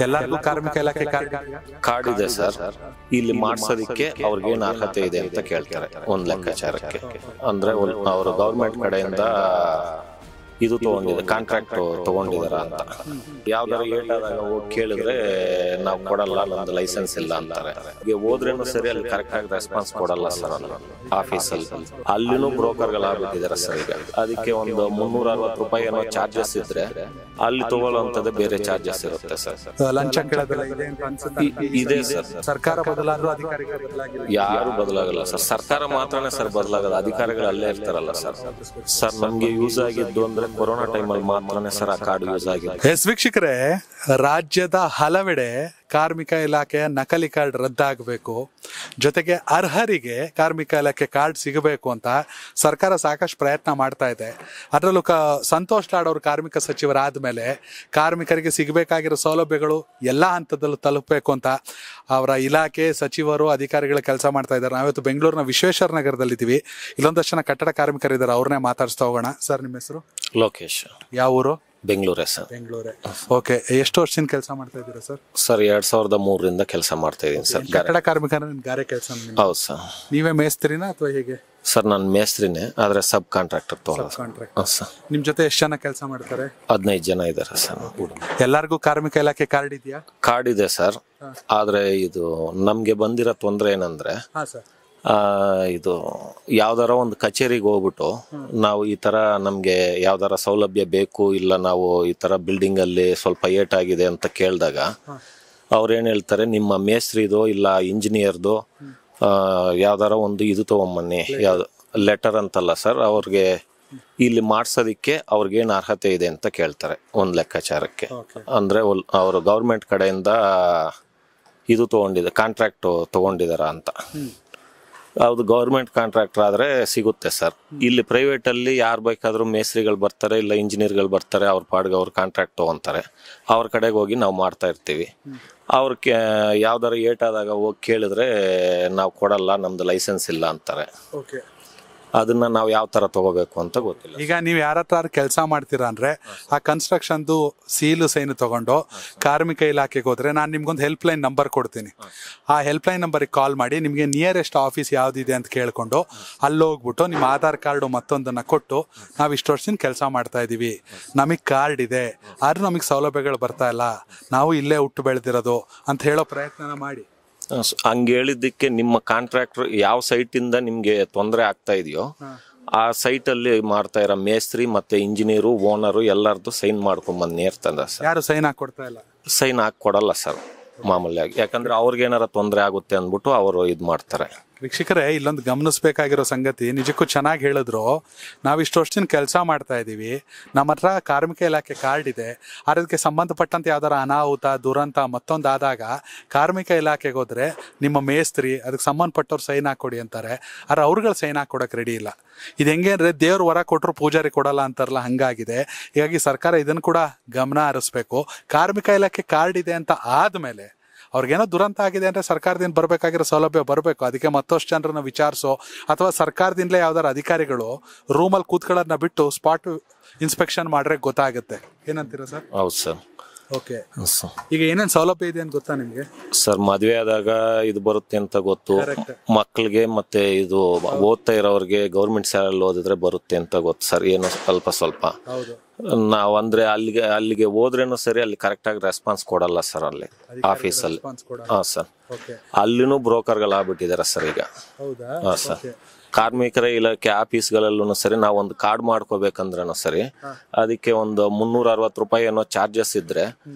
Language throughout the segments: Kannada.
ಎಲ್ಲರಿಗೂ ಕಾರ್ಮಿಕ ಇಲಾಖೆ ಕಾರ್ಡ್ ಇದೆ ಸರ್. ಇಲ್ಲಿ ಮಾಡ್ಸೋದಿಕ್ಕೆ ಅವ್ರಿಗೇನು ಅರ್ಹತೆ ಇದೆ ಅಂತ ಕೇಳ್ತಾರೆ ಒಂದ್ ಲೆಕ್ಕಾಚಾರಕ್ಕೆ. ಅಂದ್ರೆ ಅವರು ಗೌರ್ಮೆಂಟ್ ಕಡೆಯಿಂದ ಇದು ತಗೊಂಡಿದೆ, ಕಾಂಟ್ರಾಕ್ಟ್ ತಗೊಂಡಿದಾರ ಅಂತ. ಯಾವ್ದಾರ ಏಟಾದಾಗ ಹೋಗಿ ಕೇಳಿದ್ರೆ ನಾವು ಕೊಡಲ್ಲ, ನಮ್ದು ಲೈಸೆನ್ಸ್ ಇಲ್ಲ ಅಂತಾರೆ. ಹೋದ್ರೇನು ಸರಿ ಅಲ್ಲಿ ಕರೆಕ್ಟ್ ಆಗಿ ರೆಸ್ಪಾನ್ಸ್ ಕೊಡಲ್ಲ ಸರ್ ಅಲ್ಲಿ ಆಫೀಸಲ್ಲಿ. ಅಲ್ಲಿನೂ ಬ್ರೋಕರ್ಗಳು ಆಗ್ಬಿಟ್ಟಿದಾರೆ ಸರ್ ಈಗ. ಅದಕ್ಕೆ ಒಂದು 360 ರೂಪಾಯಿ ಏನೋ ಚಾರ್ಜಸ್ ಇದ್ರೆ ಅಲ್ಲಿ ತಗೊಳ್ಳೋಂಥದ್ದೇ ಬೇರೆ ಚಾರ್ಜಸ್ ಇರುತ್ತೆ ಸರ್. ಲಂಚ ಕೇಳೋದಿಲ್ಲ ಇದೆ ಸರ್. ಸರ್ಕಾರ ಬದಲಾದ್ರೂ ಅಧಿಕಾರಿಗಳು ಬದಲಾಗಿಲ್ಲ. ಯಾರು ಬದಲಾಗಲ್ಲ ಸರ್, ಸರ್ಕಾರ ಮಾತ್ರನೇ ಸರ್ ಬದಲಾಗಲ್ಲ, ಅಧಿಕಾರಿಗಳು ಅಲ್ಲೇ ಇರ್ತಾರಲ್ಲ ಸರ್. ಸರ್ ನಮ್ಗೆ ಯೂಸ್ ಆಗಿದ್ದು ಅಂದ್ರೆ ಕೊರೋನಾ ಟೈಮಲ್ಲಿ ಮಾತ್ರನೇ ಸರ್ ಆ ಕಾರ್ಡ್ ಯೂಸ್ ಆಗಿದೆ. ಎಸ್ ವೀಕ್ಷಕರೇ, ರಾಜ್ಯದ ಹಲವೆಡೆ ಕಾರ್ಮಿಕ ಇಲಾಖೆಯ ನಕಲಿ ಕಾರ್ಡ್ ರದ್ದಾಗಬೇಕು, ಜೊತೆಗೆ ಅರ್ಹರಿಗೆ ಕಾರ್ಮಿಕ ಇಲಾಖೆ ಕಾರ್ಡ್ ಸಿಗಬೇಕು ಅಂತ ಸರ್ಕಾರ ಸಾಕಷ್ಟು ಪ್ರಯತ್ನ ಮಾಡ್ತಾ ಇದೆ. ಅದರಲ್ಲೂ ಸಂತೋಷ್ ಲಾಡ್ ಅವರು ಕಾರ್ಮಿಕ ಸಚಿವರಾದ ಮೇಲೆ ಕಾರ್ಮಿಕರಿಗೆ ಸಿಗಬೇಕಾಗಿರೋ ಸೌಲಭ್ಯಗಳು ಎಲ್ಲ ಹಂತದಲ್ಲೂ ತಲುಪಬೇಕು ಅಂತ ಅವರ ಇಲಾಖೆ ಸಚಿವರು ಅಧಿಕಾರಿಗಳು ಕೆಲಸ ಮಾಡ್ತಾ ಇದ್ದಾರೆ. ನಾವಿವತ್ತು ಬೆಂಗಳೂರಿನ ವಿಶ್ವೇಶ್ವರ ನಗರದಲ್ಲಿದ್ದೀವಿ. ಇಲ್ಲೊಂದಷ್ಟು ಜನ ಕಟ್ಟಡ ಕಾರ್ಮಿಕರಿದ್ದಾರೆ, ಅವ್ರನ್ನೇ ಮಾತಾಡಿಸ್ತಾ ಹೋಗೋಣ. ಸರ್, ನಿಮ್ಮ ಹೆಸರು? ಲೋಕೇಶ್. ಯಾವ ಊರು? ಬೆಂಗಳೂರೇ ಸರ್. ಬೆಂಗಳೂರೇ. ಓಕೆ, ಎಷ್ಟು ವರ್ಷದಿಂದ ಕೆಲಸ ಮಾಡ್ತಾ ಇದ್ದೀರಾ ಸರ್? ಸರ್ 2003ರಿಂದ ಕೆಲಸ ಮಾಡ್ತಾ ಇದ್ದೀನಿ ಸರ್. ಕಟ್ಟಡ ಕಾರ್ಮಿಕರ ಗಾರೆ ಕೆಲಸ? ಹೌದು ಸರ್. ನೀವೇ ಮೇಸ್ತ್ರಿನಾ ಅಥವಾ ಹೇಗೆ? ಸರ್ ನಾನು ಮೇಸ್ತ್ರಿನೇ, ಆದ್ರೆ ಸಬ್ ಕಾಂಟ್ರಾಕ್ಟರ್ ಸರ್. ನಿಮ್ ಜೊತೆ ಎಷ್ಟು ಜನ ಕೆಲಸ ಮಾಡ್ತಾರೆ? 15 ಜನ ಇದ್ದಾರೆ ಸರ್. ಎಲ್ಲರಿಗೂ ಕಾರ್ಮಿಕ ಇಲಾಖೆ ಕಾರ್ಡ್ ಇದೆಯಾ? ಕಾರ್ಡ್ ಇದೆ ಸರ್. ಆದ್ರೆ ಇದು ನಮ್ಗೆ ಬಂದಿರೋ ತೊಂದರೆ ಏನಂದ್ರೆ, ಇದು ಯಾವ್ದಾರ ಒಂದು ಕಚೇರಿಗೆ ಹೋಗ್ಬಿಟ್ಟು ನಾವು ಈ ತರ ನಮ್ಗೆ ಯಾವ್ದಾರ ಸೌಲಭ್ಯ ಬೇಕು, ಇಲ್ಲ ನಾವು ಈ ತರ ಬಿಲ್ಡಿಂಗ್ ಅಲ್ಲಿ ಸ್ವಲ್ಪ ಏಟಾಗಿದೆ ಅಂತ ಕೇಳಿದಾಗ ಅವ್ರೇನ್ ಹೇಳ್ತಾರೆ, ನಿಮ್ಮ ಮೇಸ್ತ್ರಿದು ಇಲ್ಲ ಇಂಜಿನಿಯರ್ದು ಯಾವ್ದಾರ ಒಂದು ಇದು ತಗೊಂಬನ್ನಿ, ಯಾವ್ದು ಲೆಟರ್ ಅಂತಲ್ಲ ಸರ್, ಅವ್ರಿಗೆ ಇಲ್ಲಿ ಮಾಡ್ಸೋದಿಕ್ಕೆ ಅವ್ರಿಗೇನು ಅರ್ಹತೆ ಇದೆ ಅಂತ ಕೇಳ್ತಾರೆ ಒಂದ್ ಲೆಕ್ಕಾಚಾರಕ್ಕೆ. ಅಂದ್ರೆ ಅವರು ಗೌರ್ಮೆಂಟ್ ಕಡೆಯಿಂದ ಇದು ತಗೊಂಡಿದೆ, ಕಾಂಟ್ರಾಕ್ಟ್ ತಗೊಂಡಿದಾರ ಅಂತ. ಹೌದು, ಗೌರ್ಮೆಂಟ್ ಕಾಂಟ್ರಾಕ್ಟರ್ ಆದ್ರೆ ಸಿಗುತ್ತೆ ಸರ್. ಇಲ್ಲಿ ಪ್ರೈವೇಟ್ ಅಲ್ಲಿ ಯಾರು ಬೇಕಾದ್ರೂ ಮೇಸ್ತ್ರಿಗಳು ಬರ್ತಾರೆ, ಇಲ್ಲ ಇಂಜಿನಿಯರ್ಗಳು ಬರ್ತಾರೆ, ಅವ್ರ ಪಾಡ್ಗೆ ಅವ್ರ ಕಾಂಟ್ರಾಕ್ಟ್ ತಗೊಂತಾರೆ. ಅವ್ರ ಕಡೆಗೆ ಹೋಗಿ ನಾವು ಮಾಡ್ತಾ ಇರ್ತೀವಿ. ಅವ್ರಿಗೆ ಯಾವ್ದಾರ ಏಟಾದಾಗ ಹೋಗಿ ಕೇಳಿದ್ರೆ ನಾವು ಕೊಡಲ್ಲ, ನಮ್ದು ಲೈಸೆನ್ಸ್ ಇಲ್ಲ ಅಂತಾರೆ. ಅದನ್ನ ನಾವು ಯಾವ ತರ ತಗೋಬೇಕು ಅಂತ ಗೊತ್ತಿಲ್ಲ. ಈಗ ನೀವು ಯಾರ ಹತ್ರ ಕೆಲಸ ಮಾಡ್ತೀರಾ ಅಂದ್ರೆ ಆ ಕನ್ಸ್ಟ್ರಕ್ಷನ್ದು ಸೀಲು ಸೈನ್ ತಗೊಂಡು ಕಾರ್ಮಿಕ ಇಲಾಖೆಗೆ ಹೋದ್ರೆ ನಾನು ನಿಮ್ಗೊಂದು ಹೆಲ್ಪ್ ಲೈನ್ ನಂಬರ್ ಕೊಡ್ತೀನಿ. ಆ ಹೆಲ್ಪ್ ಲೈನ್ ನಂಬರ್ಗೆ ಕಾಲ್ ಮಾಡಿ ನಿಮಗೆ ನಿಯರೆಸ್ಟ್ ಆಫೀಸ್ ಯಾವ್ದಿದೆ ಅಂತ ಕೇಳ್ಕೊಂಡು ಅಲ್ಲಿ ಹೋಗ್ಬಿಟ್ಟು ನಿಮ್ಮ ಆಧಾರ್ ಕಾರ್ಡು ಮತ್ತೊಂದನ್ನ ಕೊಟ್ಟು ನಾವು ಇಷ್ಟು ವರ್ಷದಿಂದ ಕೆಲಸ ಮಾಡ್ತಾ ಇದೀವಿ, ನಮಗೆ ಕಾರ್ಡ್ ಇದೆ, ಆದ್ರೂ ನಮಗೆ ಸೌಲಭ್ಯಗಳು ಬರ್ತಾ ಇಲ್ಲ, ನಾವು ಇಲ್ಲೇ ಹುಟ್ಟು ಬೆಳೆದಿರೋದು ಅಂತ ಹೇಳೋ ಪ್ರಯತ್ನ ಮಾಡಿ. ಹಂಗೆ ಹೇಳಿದ್ದಕ್ಕೆ ನಿಮ್ಮ ಕಾಂಟ್ರಾಕ್ಟರ್ ಯಾವ ಸೈಟ್ ಇಂದ ನಿಮ್ಗೆ ತೊಂದರೆ ಆಗ್ತಾ ಇದೆಯೋ ಆ ಸೈಟ್ ಅಲ್ಲಿ ಮಾಡ್ತಾ ಇರೋ ಮೇಸ್ತ್ರಿ ಮತ್ತೆ ಇಂಜಿನಿಯರು ಓನರು ಎಲ್ಲರದ್ದು ಸೈನ್ ಮಾಡ್ಕೊಂಡ್ ಬಂದ್ ನೇರ್ತಂದ ಸರ್. ಯಾರು ಸೈನ್ ಹಾಕೊಡ್ತಾ ಇಲ್ಲ? ಸೈನ್ ಹಾಕೊಡಲ್ಲ ಸರ್ ಮಾಮೂಲಿಯಾಗಿ, ಯಾಕಂದ್ರೆ ಅವ್ರಿಗೆ ಏನಾರ ತೊಂದರೆ ಆಗುತ್ತೆ ಅಂದ್ಬಿಟ್ಟು ಅವರು ಇದ್ ಮಾಡ್ತಾರೆ. ವೀಕ್ಷಕರೇ, ಇಲ್ಲೊಂದು ಗಮನಿಸಬೇಕಾಗಿರೋ ಸಂಗತಿ, ನಿಜಕ್ಕೂ ಚೆನ್ನಾಗಿ ಹೇಳಿದ್ರು. ನಾವು ಇಷ್ಟು ವರ್ಷದಿಂದ ಕೆಲಸ ಮಾಡ್ತಾ ಇದ್ದೀವಿ, ನಮ್ಮ ಹತ್ರ ಕಾರ್ಮಿಕ ಇಲಾಖೆ ಕಾರ್ಡ್ ಇದೆ, ಅದಕ್ಕೆ ಸಂಬಂಧಪಟ್ಟಂತೆ ಯಾವ್ದಾರ ಅನಾಹುತ ದುರಂತ ಮತ್ತೊಂದು ಆದಾಗ ಕಾರ್ಮಿಕ ಇಲಾಖೆಗೆ ಹೋದ್ರೆ ನಿಮ್ಮ ಮೇಸ್ತ್ರಿ ಅದಕ್ಕೆ ಸಂಬಂಧಪಟ್ಟವ್ರು ಸೈನ್ ಹಾಕೊಡಿ ಅಂತಾರೆ. ಆದ್ರೆ ಅವ್ರುಗಳು ಸೈನ್ ಹಾಕೊಡಕ್ಕೆ ರೆಡಿ ಇಲ್ಲ. ಇದು ಹೆಂಗೆ ಅಂದ್ರೆ ದೇವ್ರ ವರ ಕೊಟ್ಟರು ಪೂಜಾರಿ ಕೊಡಲ್ಲ ಅಂತಾರಲ್ಲ, ಹಂಗಾಗಿದೆ. ಹೀಗಾಗಿ ಸರ್ಕಾರ ಇದನ್ನು ಕೂಡ ಗಮನ ಹರಿಸ್ಬೇಕು. ಕಾರ್ಮಿಕ ಇಲಾಖೆ ಕಾರ್ಡ್ ಇದೆ ಅಂತ ಆದ್ಮೇಲೆ ಅವ್ರಿಗೇನೋ ದುರಂತ ಆಗಿದೆ ಅಂದ್ರೆ ಸರ್ಕಾರದಿಂದ ಬರ್ಬೇಕಾಗಿರೋ ಸೌಲಭ್ಯ ಬರಬೇಕು. ಅದಕ್ಕೆ ಮತ್ತಷ್ಟು ಜನರನ್ನ ವಿಚಾರಿಸೋ ಅಥವಾ ಸರ್ಕಾರದಿಂದಲೇ ಯಾವ್ದಾರು ಅಧಿಕಾರಿಗಳು ರೂಮಲ್ಲಿ ಕೂತ್ಕೊಳ್ಳೋದನ್ನ ಬಿಟ್ಟು ಸ್ಪಾಟ್ ಇನ್ಸ್ಪೆಕ್ಷನ್ ಮಾಡ್ರೆ ಗೊತ್ತಾಗುತ್ತೆ. ಏನಂತೀರಾ ಸರ್? ಹೌದು ಸರ್. ಓಕೆ, ಈಗ ಏನೇನು ಸೌಲಭ್ಯ ಇದೆ ಅಂತ ಗೊತ್ತಾ ನಿಮ್ಗೆ? ಸರ್, ಮದ್ವೆ ಆದಾಗ ಇದು ಬರುತ್ತೆ ಅಂತ ಗೊತ್ತು, ಮಕ್ಕಳಿಗೆ ಮತ್ತೆ ಇದು ಓದ್ತಾ ಇರೋರಿಗೆ ಗೌರ್ಮೆಂಟ್ ಸ್ಯಾಲರಿ ಓದಿದ್ರೆ ಬರುತ್ತೆ ಅಂತ ಗೊತ್ತು ಸರ್. ಏನು ಸ್ವಲ್ಪ ನಾವ್ ಅಂದ್ರೆ ಅಲ್ಲಿಗೆ ಹೋದ್ರೇನು ಸರಿ ಅಲ್ಲಿ ಕರೆಕ್ಟ್ ಆಗಿ ರೆಸ್ಪಾನ್ಸ್ ಕೊಡಲ್ಲ ಸರ್ ಅಲ್ಲಿ ಆಫೀಸಲ್ಲಿ. ಹಾ ಸರ್, ಅಲ್ಲಿನೂ ಬ್ರೋಕರ್ಗಳು ಆಗ್ಬಿಟ್ಟಿದಾರೆ ಸರ್ ಈಗ. ಹಾ ಸರ್, ಕಾರ್ಮಿಕರ ಇಲಾಖೆ ಆಫೀಸ್ಗಳಲ್ಲೂ ಸರಿ ನಾವು ಒಂದು ಕಾರ್ಡ್ ಮಾಡ್ಕೋಬೇಕಂದ್ರೂ ಸರಿ ಅದಕ್ಕೆ ಒಂದು 360 ರೂಪಾಯಿ ಏನೋ ಚಾರ್ಜಸ್ ಇದ್ರೆ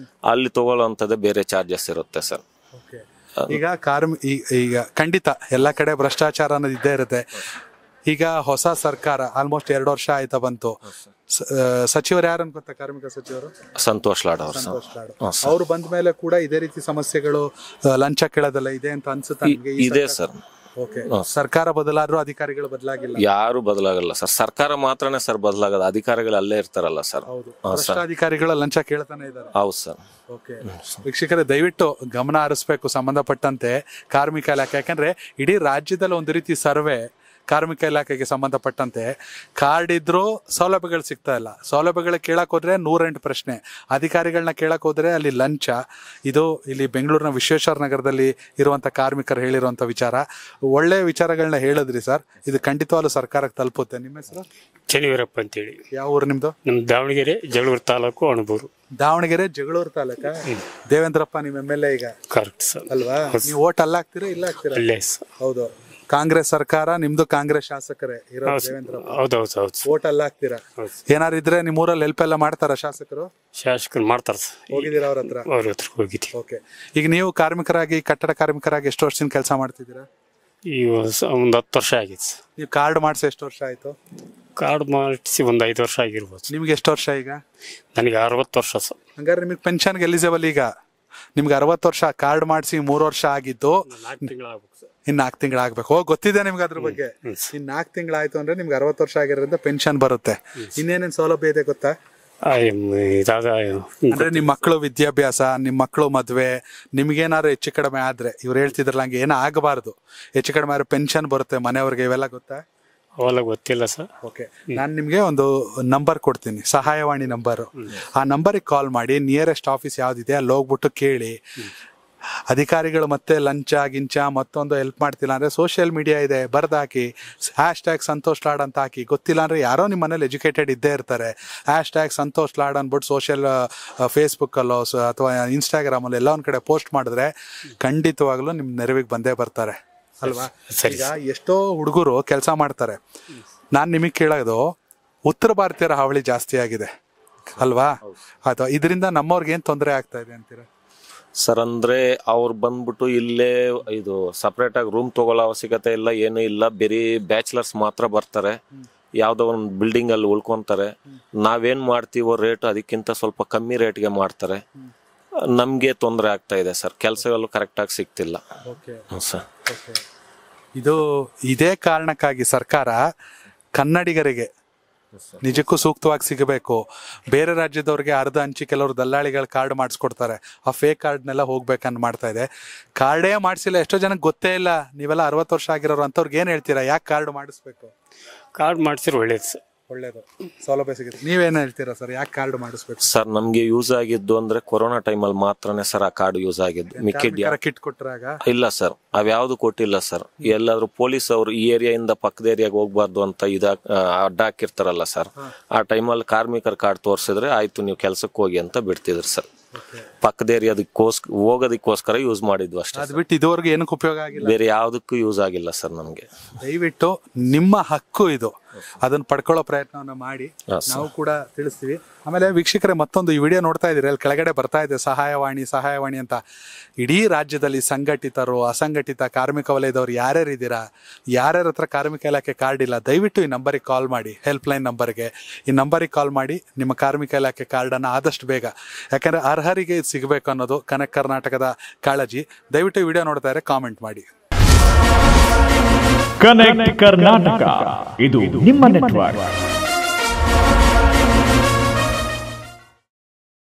ಅಲ್ಲಿ ತಗೊಳ್ಳೋಂಥದ್ದೇ ಬೇರೆ ಚಾರ್ಜಸ್ ಇರುತ್ತೆ ಸರ್. ಈಗ ಈಗ ಖಂಡಿತ ಎಲ್ಲ ಕಡೆ ಭ್ರಷ್ಟಾಚಾರ ಅನ್ನೋದು ಇದ್ದೇ ಇರುತ್ತೆ. ಈಗ ಹೊಸ ಸರ್ಕಾರ ಆಲ್ಮೋಸ್ಟ್ 2 ವರ್ಷ ಆಯ್ತಾ ಬಂತು. ಸಚಿವರು ಯಾರು ಅನ್ಕೋತ? ಕಾರ್ಮಿಕ ಸಚಿವರು ಸಂತೋಷ್ ಲಾಡ್ ಅವರು. ಅವ್ರು ಬಂದ ಮೇಲೆ ಕೂಡ ಇದೇ ರೀತಿ ಸಮಸ್ಯೆಗಳು, ಲಂಚ ಕೇಳೋದಲ್ಲ ಇದೆ ಅಂತ ಅನ್ಸುತ್ತೆ? ಇದೆ ಸರ್. ಸರ್ಕಾರ ಬದಲಾದ್ರೂ ಅಧಿಕಾರಿಗಳು ಬದಲಾಗಿಲ್ಲ? ಯಾರು ಬದಲಾಗಲ್ಲ ಸರ್, ಸರ್ಕಾರ ಮಾತ್ರನೇ ಸರ್ ಬದಲಾಗಲ್ಲ, ಅಧಿಕಾರಿಗಳು ಅಲ್ಲೇ ಇರ್ತಾರಲ್ಲ ಸರ್. ಅಧಿಕಾರಿಗಳು ಲಂಚ ಕೇಳ್ತಾನೆ ಇದ್ದಾರೆ. ಹೌದು ಸರ್. ವೀಕ್ಷಕರೇ, ದಯವಿಟ್ಟು ಗಮನ ಹರಿಸ್ಬೇಕು ಸಂಬಂಧಪಟ್ಟಂತೆ ಕಾರ್ಮಿಕ ಇಲಾಖೆ. ಯಾಕಂದ್ರೆ ಇಡೀ ರಾಜ್ಯದಲ್ಲಿ ಒಂದು ರೀತಿ ಸರ್ವೆ ಕಾರ್ಮಿಕ ಇಲಾಖೆಗೆ ಸಂಬಂಧಪಟ್ಟಂತೆ ಕಾರ್ಡ್ ಇದ್ರೂ ಸೌಲಭ್ಯಗಳು ಸಿಗ್ತಾ ಇಲ್ಲ. ಸೌಲಭ್ಯಗಳು ಕೇಳಕ್ ಹೋದ್ರೆ 108 ಪ್ರಶ್ನೆ, ಅಧಿಕಾರಿಗಳನ್ನ ಕೇಳಕ್ ಹೋದ್ರೆ ಅಲ್ಲಿ ಲಂಚ. ಇದು ಇಲ್ಲಿ ಬೆಂಗಳೂರಿನ ವಿಶ್ವೇಶ್ವರ ನಗರದಲ್ಲಿ ಇರುವಂತ ಕಾರ್ಮಿಕರು ಹೇಳಿರುವಂತ ವಿಚಾರ. ಒಳ್ಳೆ ವಿಚಾರಗಳನ್ನ ಹೇಳಿದ್ರಿ ಸರ್, ಇದು ಖಂಡಿತವಾಗ್ಲೂ ಸರ್ಕಾರಕ್ಕೆ ತಲುಪುತ್ತೆ. ನಿಮ್ಮ ಹೆಸರು? ಚನ್ನವೀರಪ್ಪ ಅಂತೇಳಿ. ಯಾವ ಊರು ನಿಮ್ದು? ನಮ್ಮ ದಾವಣಗೆರೆ ಜಗಳೂರು ತಾಲೂಕು ಅಣಬೂರು. ದಾವಣಗೆರೆ ಜಗಳೂರು ತಾಲೂಕ. ದೇವೇಂದ್ರಪ್ಪ ನಿಮ್ಮ MLA ಈಗ ಕರೆಕ್ಟ್ ಸರ್ ಅಲ್ವಾ? ನೀವು ಓಟ್ ಅಲ್ಲ ಹಾಕ್ತೀರಾ ಇಲ್ಲ ಹಾಕ್ತೀರಾ? ಅಲ್ಲೇ ಹೌದು, ಕಾಂಗ್ರೆಸ್ ಸರ್ಕಾರ, ನಿಮ್ದು ಕಾಂಗ್ರೆಸ್ ಶಾಸಕರೇ ಇರೋ ದೇವೇಂದ್ರಪ್ಪ. ಹೌದೌದು ಓಟ್ ಅಲ್ಲ ಹಾಕ್ತೀರಾ? ಏನಾರು ಇದ್ರೆ ನಿಮ್ಮ ಊರಲ್ಲಿ ಹೆಲ್ಪ್ ಎಲ್ಲ ಮಾಡ್ತಾರ ಶಾಸಕರು? ಶಾಸಕರು ಮಾಡ್ತಾರ ಸರ್. ಹೋಗಿದ್ದೀರಾ ಅವ್ರ ಹತ್ರ? ಅವ್ರ ಹತ್ರ ಹೋಗಿದ್ವಿ. ಓಕೆ, ಈಗ ನೀವು ಕಾರ್ಮಿಕರಾಗಿ, ಕಟ್ಟಡ ಕಾರ್ಮಿಕರಾಗಿ ಎಷ್ಟು ವರ್ಷದಿಂದ ಕೆಲಸ ಮಾಡ್ತಿದ್ದೀರಾ? ಈ ಒಂದು 10 ವರ್ಷ ಆಗಿತ್ತು ಸರ್. ನೀವು ಕಾರ್ಡ್ ಮಾಡಿಸಿ ಎಷ್ಟು ವರ್ಷ ಆಯ್ತು? ಕಾರ್ಡ್ ಮಾಡಿಸಿ ಒಂದು 5 ವರ್ಷ ಆಗಿರ್ಬೋದು. ನಿಮ್ಗೆ ಎಷ್ಟು ವರ್ಷ ಈಗ? ನನಗೆ 60 ವರ್ಷ ಸರ್. ಹಂಗಾರೆ ನಿಮಗೆ ಪೆನ್ಷನ್ಗೆ ಎಲಿಜಿಬಲ್ ಈಗ. ನಿಮ್ಗೆ 60 ವರ್ಷ, ಕಾರ್ಡ್ ಮಾಡಿಸಿ 3 ವರ್ಷ ಆಗಿದ್ದು, 4 ತಿಂಗಳಾಗ್ಬೇಕು ಸರ್. ಇನ್ನು 4 ತಿಂಗಳಾಗ್ಬೇಕು. ಗೊತ್ತಿದೆ ನಿಮ್ಗೆ ಅದ್ರ ಬಗ್ಗೆ. ಇನ್ನು 4 ತಿಂಗಳಾಯ್ತು ಅಂದ್ರೆ ನಿಮ್ಗೆ 60 ವರ್ಷ ಆಗಿರೋದ್ರಿಂದ ಪೆನ್ಷನ್ ಬರುತ್ತೆ. ಇನ್ನೇನೇನು ಸೌಲಭ್ಯ ಇದೆ ಗೊತ್ತಾ? ಅಂದ್ರೆ ನಿಮ್ ಮಕ್ಕಳು ವಿದ್ಯಾಭ್ಯಾಸ, ನಿಮ್ ಮಕ್ಕಳು ಮದ್ವೆ, ನಿಮ್ಗೇನಾದ್ರು ಹೆಚ್ಚು ಕಡಿಮೆ ಆದ್ರೆ, ಇವ್ರು ಹೇಳ್ತಿದ್ರಲ್ಲ ಹಂಗೆ ಏನೋ ಆಗಬಾರ್ದು, ಹೆಚ್ಚು ಕಡಿಮೆ ಆದ್ರೆ ಪೆನ್ಷನ್ ಬರುತ್ತೆ ಮನೆಯವ್ರಿಗೆ. ಇವೆಲ್ಲ ಗೊತ್ತಾ? ಅವೆಲ್ಲ ಗೊತ್ತಿಲ್ಲ ಸರ್. ಓಕೆ, ನಾನು ನಿಮ್ಗೆ ಒಂದು ನಂಬರ್ ಕೊಡ್ತೀನಿ, ಸಹಾಯವಾಣಿ ನಂಬರ್. ಆ ನಂಬರಿಗೆ ಕಾಲ್ ಮಾಡಿ, ನಿಯರೆಸ್ಟ್ ಆಫೀಸ್ ಯಾವ್ದಿದೆ ಅಲ್ಲಿ ಹೋಗ್ಬಿಟ್ಟು ಕೇಳಿ. ಅಧಿಕಾರಿಗಳು ಮತ್ತೆ ಲಂಚ ಗಿಂಚ ಮತ್ತೊಂದು ಹೆಲ್ಪ್ ಮಾಡ್ತಿಲ್ಲ ಅಂದ್ರೆ ಸೋಷಿಯಲ್ ಮೀಡಿಯಾ ಇದೆ, ಬರ್ದಾಕಿ #, ಸಂತೋಷ್ ಲಾಡ್ ಅಂತ ಹಾಕಿ. ಗೊತ್ತಿಲ್ಲ ಅಂದ್ರೆ ಯಾರೋ ನಿಮ್ಮ ಮನೇಲಿ ಎಜುಕೇಟೆಡ್ ಇದ್ದೇ ಇರ್ತಾರೆ. # ಸಂತೋಷ್ ಲಾಡ್ ಅಂದ್ಬಿಟ್ಟು ಸೋಷಿಯಲ್ ಫೇಸ್ಬುಕ್ ಅಲ್ಲೋ ಅಥವಾ ಇನ್ಸ್ಟಾಗ್ರಾಮ್ ಅಲ್ಲಿ ಎಲ್ಲ ಒಂದ್ ಕಡೆ ಪೋಸ್ಟ್ ಮಾಡಿದ್ರೆ ಖಂಡಿತವಾಗ್ಲೂ ನಿಮ್ ನೆರವಿಗೆ ಬಂದೇ ಬರ್ತಾರೆ ಅಲ್ವಾ? ಈಗ ಎಷ್ಟೋ ಹುಡುಗರು ಕೆಲಸ ಮಾಡ್ತಾರೆ. ನಾನ್ ನಿಮಗ್ ಕೇಳೋದು, ಉತ್ತರ ಭಾರತೀಯರ ಹಾವಳಿ ಜಾಸ್ತಿ ಆಗಿದೆ ಅಲ್ವಾ? ಅಥವಾ ಇದರಿಂದ ನಮ್ಮವ್ರಿಗೆ ಏನ್ ತೊಂದರೆ ಆಗ್ತಾ ಇದೆ ಅಂತೀರಾ ಸರ್? ಅಂದ್ರೆ ಅವ್ರು ಬಂದ್ಬಿಟ್ಟು ಇಲ್ಲೇ ಇದು ಸಪ್ರೇಟ್ ಆಗಿ ರೂಮ್ ತಗೊಳ್ಳೋ ಅವಶ್ಯಕತೆ ಇಲ್ಲ, ಏನು ಇಲ್ಲ. ಬರೀ ಬ್ಯಾಚುಲರ್ಸ್ ಮಾತ್ರ ಬರ್ತಾರೆ, ಯಾವ್ದೋ ಒಂದು ಬಿಲ್ಡಿಂಗ್ ಅಲ್ಲಿ ಉಳ್ಕೊಂತಾರೆ. ನಾವೇನ್ ಮಾಡ್ತೀವೋ ರೇಟ್ ಅದಕ್ಕಿಂತ ಸ್ವಲ್ಪ ಕಮ್ಮಿ ರೇಟ್ಗೆ ಮಾಡ್ತಾರೆ. ನಮ್ಗೆ ತೊಂದರೆ ಆಗ್ತಾ ಇದೆ ಸರ್, ಕೆಲಸಗಳು ಕರೆಕ್ಟ್ ಆಗಿ ಸಿಗ್ತಿಲ್ಲ ಸರ್. ಇದು ಇದೇ ಕಾರಣಕ್ಕಾಗಿ ಸರ್ಕಾರ ಕನ್ನಡಿಗರಿಗೆ ನಿಜಕ್ಕೂ ಸೂಕ್ತವಾಗಿ ಸಿಗಬೇಕು. ಬೇರೆ ರಾಜ್ಯದವ್ರಿಗೆ ಅರ್ಧ ಹಂಚಿ ಕೆಲವರು ದಲ್ಲಾಳಿಗಳ ಕಾರ್ಡ್ ಮಾಡಿಸ್ಕೊಡ್ತಾರೆ, ಆ ಫೇಕ್ ಕಾರ್ಡ್ನೆಲ್ಲ ಹೋಗ್ಬೇಕಂತ ಮಾಡ್ತಾ ಇದೆ. ಕಾರ್ಡೇ ಮಾಡಿಸಿಲ್ಲ, ಎಷ್ಟೋ ಜನಕ್ಕೆ ಗೊತ್ತೇ ಇಲ್ಲ. ನೀವೆಲ್ಲ 60 ವರ್ಷ ಆಗಿರೋರು ಅಂತವ್ರಿಗೆ ಏನ್ ಹೇಳ್ತೀರಾ? ಯಾಕೆ ಕಾರ್ಡ್ ಮಾಡಿಸ್ಬೇಕು? ಕಾರ್ಡ್ ಮಾಡಿಸಿದ್ರೆ ಒಳ್ಳೇದು ಸರ್. ಒಳ್ಳೇದು, ಸೌಲಭ್ಯ ಸಿಗುತ್ತೆ. ನೀವೇನ್ ಹೇಳ್ತೀರಾ ಸರ್, ಯಾಕೆ ಕಾರ್ಡ್ ಮಾಡಿಸ್ಬೇಕು? ಸರ್ ನಮ್ಗೆ ಯೂಸ್ ಆಗಿದ್ದು ಅಂದ್ರೆ ಕೊರೋನಾ ಟೈಮಲ್ಲಿ ಮಾತ್ರನೇ ಸರ್ ಆ ಕಾರ್ಡ್ ಯೂಸ್ ಆಗಿದ್ದು. ಮಿಕ್ಕಿದ್ಯಾ ಕಿಟ್ ಕೊಟ್ರಾಗ ಇಲ್ಲ ಸರ್, ಅವ್ಯಾವ್ದು ಕೊಟ್ಟಿಲ್ಲ ಸರ್. ಎಲ್ಲಾದ್ರೂ ಪೊಲೀಸ್ ಅವರು ಈ ಏರಿಯಾಯಿಂದ ಪಕ್ಕದ ಏರಿಯಾಗ ಹೋಗ್ಬಾರ್ದು ಅಂತ ಅಡ್ಡ ಹಾಕಿರ್ತಾರಲ್ಲ ಸರ್, ಆ ಟೈಮಲ್ಲಿ ಕಾರ್ಮಿಕರ ಕಾರ್ಡ್ ತೋರಿಸಿದ್ರೆ ಆಯ್ತು ನೀವು ಕೆಲ್ಸಕ್ಕೆ ಹೋಗಿ ಅಂತ ಬಿಡ್ತಿದ್ರು ಸರ್. ಪಕ್ಕದ ಹೋಗೋದಕ್ಕೋಸ್ಕರ ಯೂಸ್ ಮಾಡಿದ್ವು ಅಷ್ಟೇ. ಅದ್ ಬಿಟ್ಟು ಇದುವರೆಗೂ ಏನಕ್ಕೆ ಉಪಯೋಗ ಆಗಿಲ್ಲ, ಬೇರೆ ಯಾವ್ದಕ್ಕೂ ಯೂಸ್ ಆಗಿಲ್ಲ ಸರ್ ನಮ್ಗೆ. ದಯವಿಟ್ಟು ನಿಮ್ಮ ಹಕ್ಕು ಇದು, ಅದನ್ನ ಪಡ್ಕೊಳ್ಳೋ ಪ್ರಯತ್ನವನ್ನ ಮಾಡಿ, ನಾವು ಕೂಡ ತಿಳಿಸ್ತೀವಿ. ಆಮೇಲೆ ವೀಕ್ಷಕರೇ, ಮತ್ತೊಂದು ಈ ವಿಡಿಯೋ ನೋಡ್ತಾ ಇದ್ದೀರಿ, ಅಲ್ಲಿ ಕೆಳಗಡೆ ಬರ್ತಾ ಇದೆ ಸಹಾಯವಾಣಿ ಅಂತ. ಇಡೀ ರಾಜ್ಯದಲ್ಲಿ ಸಂಘಟಿತರು, ಅಸಂಘಟಿತ ಕಾರ್ಮಿಕ ವಲಯದವರು ಯಾರ್ಯಾರು ಇದ್ದೀರಾ, ಯಾರ್ಯಾರ ಹತ್ರ ಕಾರ್ಮಿಕ ಇಲಾಖೆ ಕಾರ್ಡ್ ಇಲ್ಲ, ದಯವಿಟ್ಟು ಈ ನಂಬರಿಗೆ ಕಾಲ್ ಮಾಡಿ, ಹೆಲ್ಪ್ ಲೈನ್ ನಂಬರ್ಗೆ. ಈ ನಂಬರಿಗೆ ಕಾಲ್ ಮಾಡಿ ನಿಮ್ಮ ಕಾರ್ಮಿಕ ಇಲಾಖೆ ಕಾರ್ಡನ್ನು ಆದಷ್ಟು ಬೇಗ, ಯಾಕಂದ್ರೆ ಅರ್ಹರಿಗೆ ಸಿಗಬೇಕು ಅನ್ನೋದು ಕನೆಕ್ಟ್ ಕರ್ನಾಟಕದ ಕಾಳಜಿ. ದಯವಿಟ್ಟು ಈ ವಿಡಿಯೋ ನೋಡ್ತಾ ಇದ್ರೆ ಕಾಮೆಂಟ್ ಮಾಡಿ. ಕನೆಕ್ಟ್ ಕರ್ನಾಟಕ, ಇದು ನಿಮ್ಮ ನೆಟ್ವರ್ಕ್.